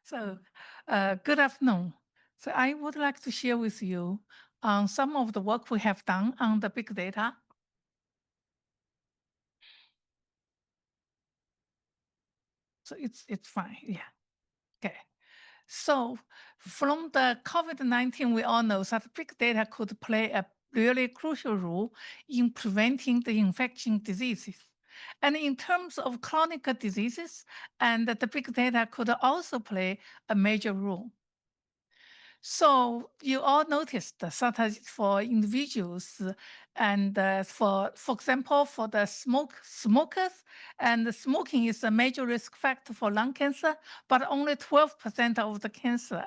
So, good afternoon. So, I would like to share with you some of the work we have done on the big data. So, it's fine. Yeah. Okay. So, from the COVID-19, we all know that big data could play a really crucial role in preventing the infection diseases. And in terms of chronic diseases, and the big data could also play a major role. So you all noticed that sometimes for individuals and for example, for the smokers, and smoking is a major risk factor for lung cancer, but only 12% of the cancer,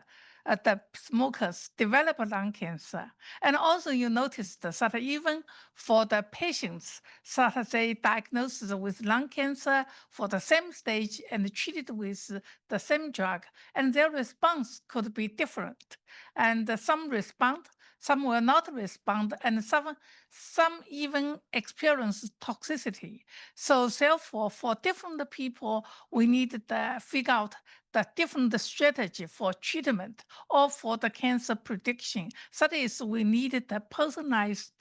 the smokers develop lung cancer. And also you noticed that even for the patients, such as they diagnosed with lung cancer for the same stage and treated with the same drug, and their response could be different. And some respond, some will not respond, and some even experience toxicity. So therefore, for different people, we need to figure out the different strategy for treatment or for the cancer prediction. That is, we needed the personalized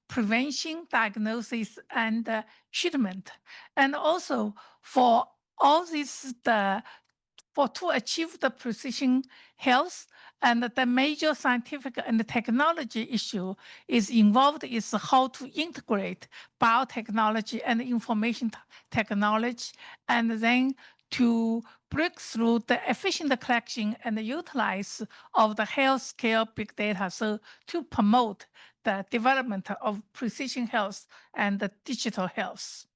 prevention, diagnosis, and treatment. And also for all these, for to achieve the precision health, and the major scientific and technology issue is involved is how to integrate biotechnology and information technology, and then to break through the efficient collection and utilize of the healthcare big data, so to promote the development of precision health and the digital health.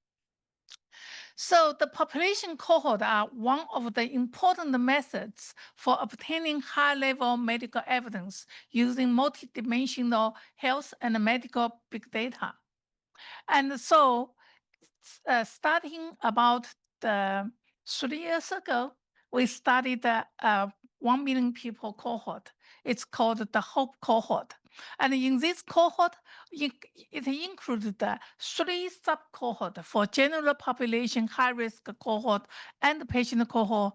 So the population cohort are one of the important methods for obtaining high-level medical evidence using multidimensional health and medical big data. And so starting about 3 years ago, we started the 1 million people cohort. It's called the HOPE cohort. And in this cohort, it included the 3 sub-cohort for general population, high-risk cohort, and patient cohort.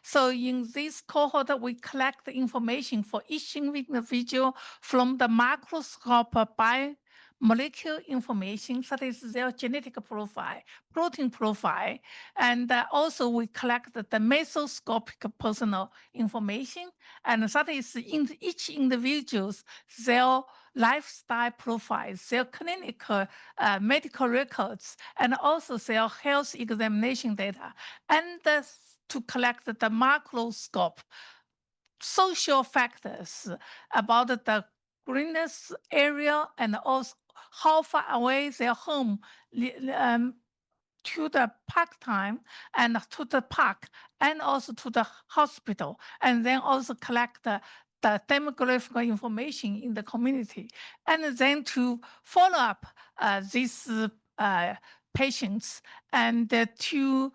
So in this cohort, we collect the information for each individual from the microscope by molecular information, such as their genetic profile, protein profile, and also we collect the mesoscopic personal information, and that is in each individual's their lifestyle profiles, their clinical medical records, and also their health examination data, and to collect the macroscope social factors about the greenness area and also how far away their home to the park time and to the park and also to the hospital, and then also collect the demographic information in the community, and then to follow up these patients, and to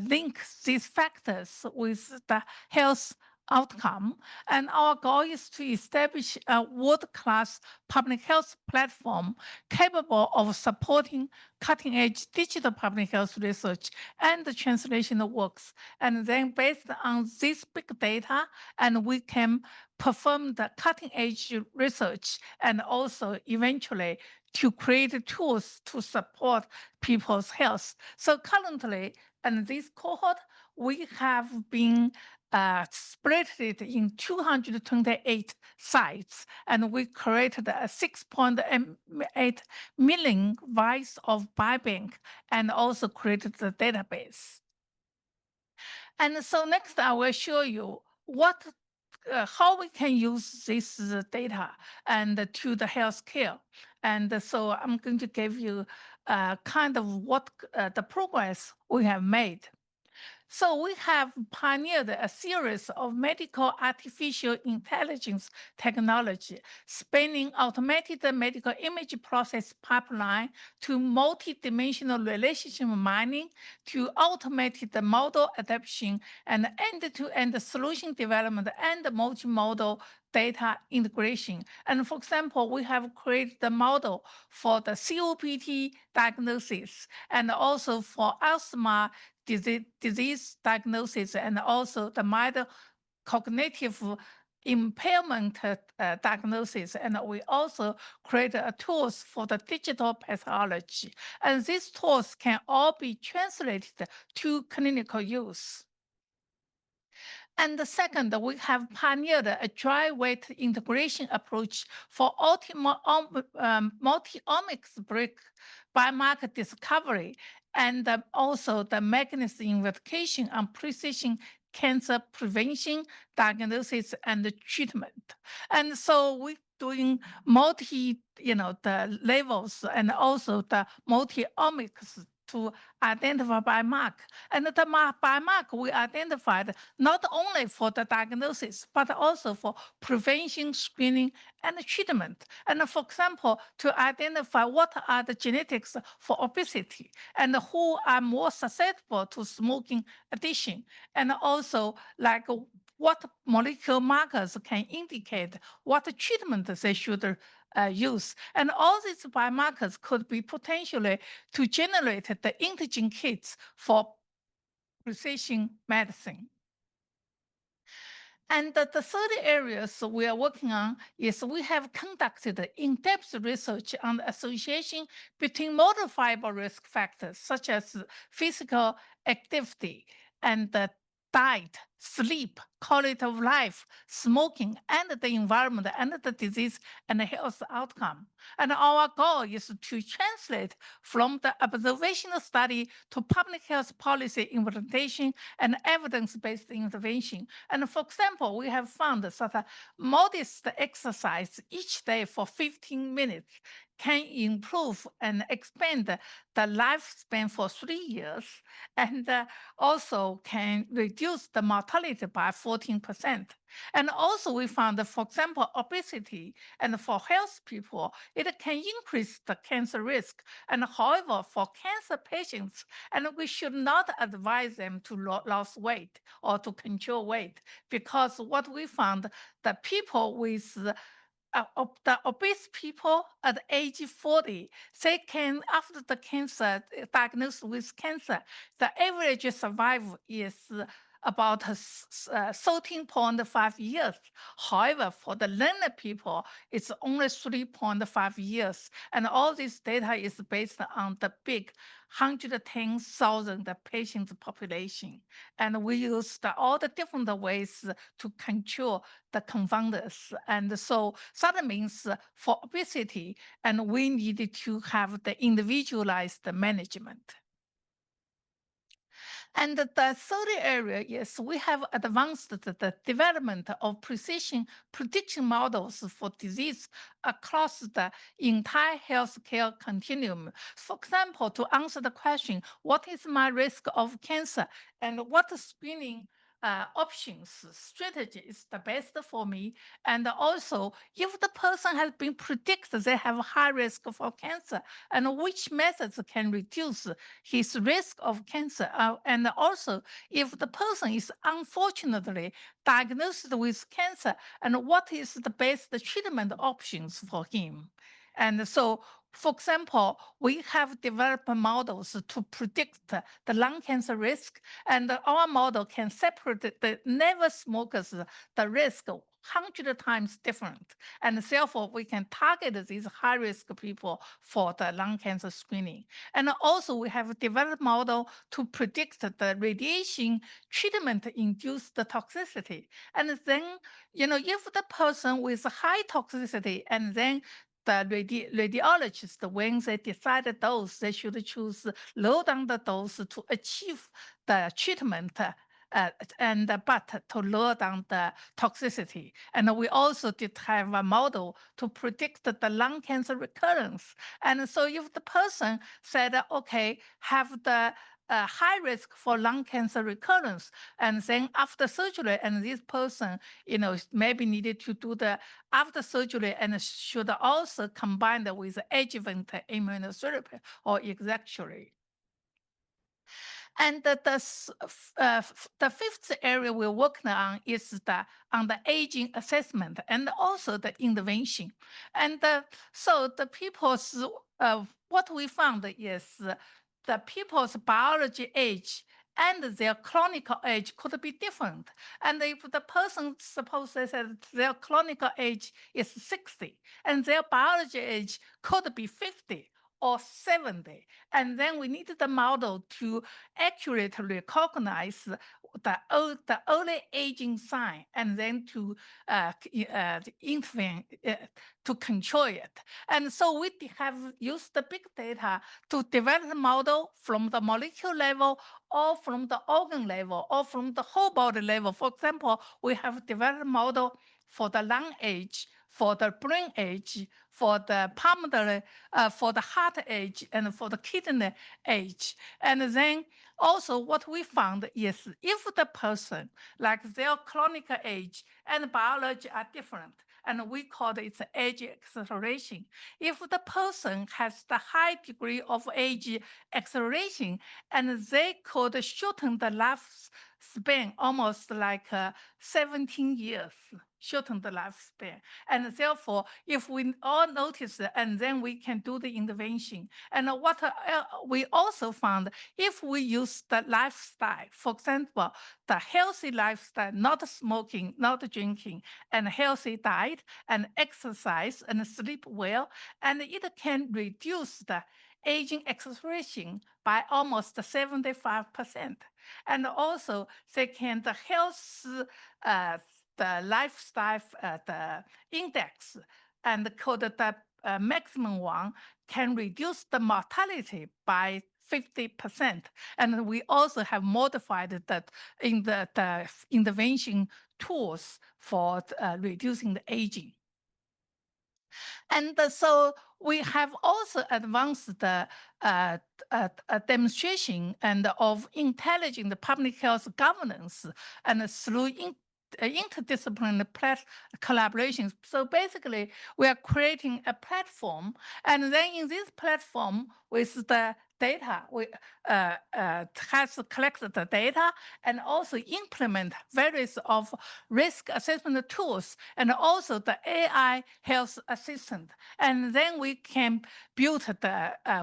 link these factors with the health outcome. And our goal is to establish a world-class public health platform capable of supporting cutting-edge digital public health research and translational works. And then based on this big data, and we can perform the cutting-edge research and also eventually to create tools to support people's health. So currently, in this cohort, we have been split it in 228 sites, and we created a 6.8 million vials of biobank, and also created the database. And so next, I will show you how we can use this data and to the healthcare. And so I'm going to give you kind of what the progress we have made. So we have pioneered a series of medical artificial intelligence technology, spanning automated medical image process pipeline to multidimensional relationship mining to automated model adaptation and end-to-end solution development and multimodal data integration. And for example, we have created the model for the COPD diagnosis and also for asthma disease diagnosis and also the mild cognitive impairment diagnosis. And we also create tools for the digital pathology. And these tools can all be translated to clinical use. And the second, we have pioneered a dry weight integration approach for multi-omics break biomarker discovery and also the mechanism investigation on precision cancer prevention, diagnosis, and treatment. And so we're doing the levels and also the multi-omics to identify biomarker. And the biomarker we identified not only for the diagnosis, but also for prevention, screening, and treatment. And for example, to identify what are the genetics for obesity and who are more susceptible to smoking addiction, and also like what molecular markers can indicate what treatment they should use. And all these biomarkers could be potentially to generate the antigen kits for precision medicine. And the third areas we are working on is we have conducted in-depth research on the association between modifiable risk factors such as physical activity and diet, sleep, quality of life, smoking, and the environment, and the disease and health outcome. And our goal is to translate from the observational study to public health policy implementation and evidence-based intervention. And for example, we have found that modest exercise each day for 15 minutes can improve and expand the lifespan for 3 years, and also can reduce the mortality by 14%. And also we found that, for example, obesity and for health people, it can increase the cancer risk. And however, for cancer patients, and we should not advise them to lose weight or to control weight, because what we found, the people with the obese people at age 40, they can, after the cancer, diagnosed with cancer, the average survival is about 13.5 years. However, for the learner people, it's only 3.5 years. And all this data is based on the big 110,000 patient population. And we used all the different ways to control the confounders. And so that means for obesity, and we needed to have the individualized management. And the third area is we have advanced the development of precision prediction models for disease across the entire healthcare continuum. For example, to answer the question, what is my risk of cancer and what screening options strategy is the best for me, and also if the person has been predicted they have a high risk for cancer, and which methods can reduce his risk of cancer, and also if the person is unfortunately diagnosed with cancer, and what is the best treatment options for him. And so, for example, we have developed models to predict the lung cancer risk, and our model can separate the never smokers, the risk 100 times different. And therefore, we can target these high-risk people for the lung cancer screening. And also, we have developed model to predict the radiation treatment-induced toxicity. And then, if the person with high toxicity, and then the radiologist, when they decide the dose, they should choose low down the dose to achieve the treatment, but to lower down the toxicity. And we also did have a model to predict the lung cancer recurrence. And so if the person said, okay, have the high risk for lung cancer recurrence, and then after surgery, and this person, maybe needed to do the after surgery and should also combine that with adjuvant immunotherapy or exactly. And the fifth area we're working on is on the aging assessment and also the intervention. And so the people's, what we found is the people's biology age and their clinical age could be different. And if the person, suppose they said their clinical age is 60, and their biology age could be 50 or 70, and then we need the model to accurately recognize the early aging sign, and then to intervene to control it. And so we have used the big data to develop a model from the molecule level, or from the organ level, or from the whole body level. For example, we have developed a model for the lung age, for the brain age, for the pulmonary, for the heart age, and for the kidney age. And then also what we found is if the person, like their clinical age and biology are different, and we call it age acceleration. If the person has the high degree of age acceleration, and they could shorten the lifespan almost like 17 years, shorten the lifespan. And therefore, if we all notice it, and then we can do the intervention. And what we also found, if we use the lifestyle, for example, the healthy lifestyle, not smoking, not drinking, and healthy diet, and exercise, and sleep well, and it can reduce the aging acceleration by almost 75%. And also, they can the health, the lifestyle, the index, and called the maximum one, can reduce the mortality by 50%. And we also have modified that in the intervention tools for reducing the aging. And so we have also advanced the demonstration and of intelligent public health governance, and through interdisciplinary collaborations. So basically, we are creating a platform, and then in this platform, with the data, we has collected the data and also implement various of risk assessment tools, and also the AI health assistant. And then we can build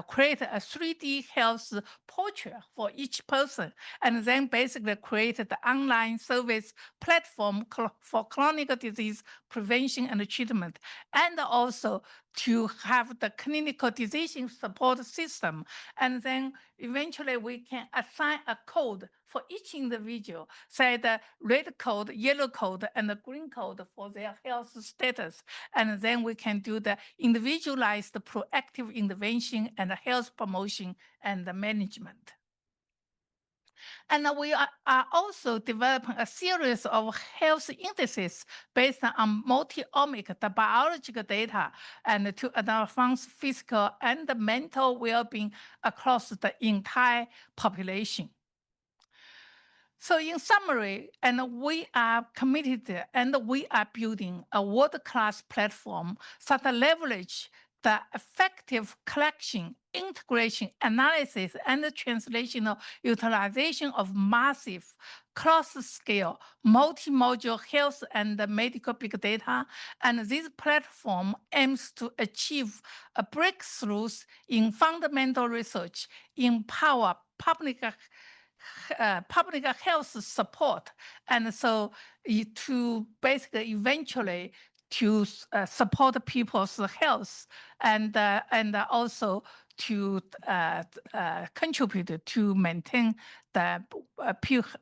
create a 3D health portrait for each person, and then basically create the online service platform for chronic disease prevention and treatment, and also to have the clinical decision support system. And then eventually we can assign a code for each individual, say the red code, yellow code, and the green code for their health status. And then we can do the individualized proactive intervention and health promotion and management. And we are also developing a series of health indices based on multi-omic, the biological data, and to advance physical and mental well-being across the entire population. So in summary, and we are committed, and we are building a world-class platform that leverage the effective collection, integration, analysis, and translational utilization of massive cross-scale, multi-module health and medical big data. And this platform aims to achieve breakthroughs in fundamental research, empower public health support, and so to basically eventually to support people's health, and also to contribute to maintain the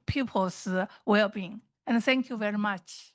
people's well-being. And thank you very much.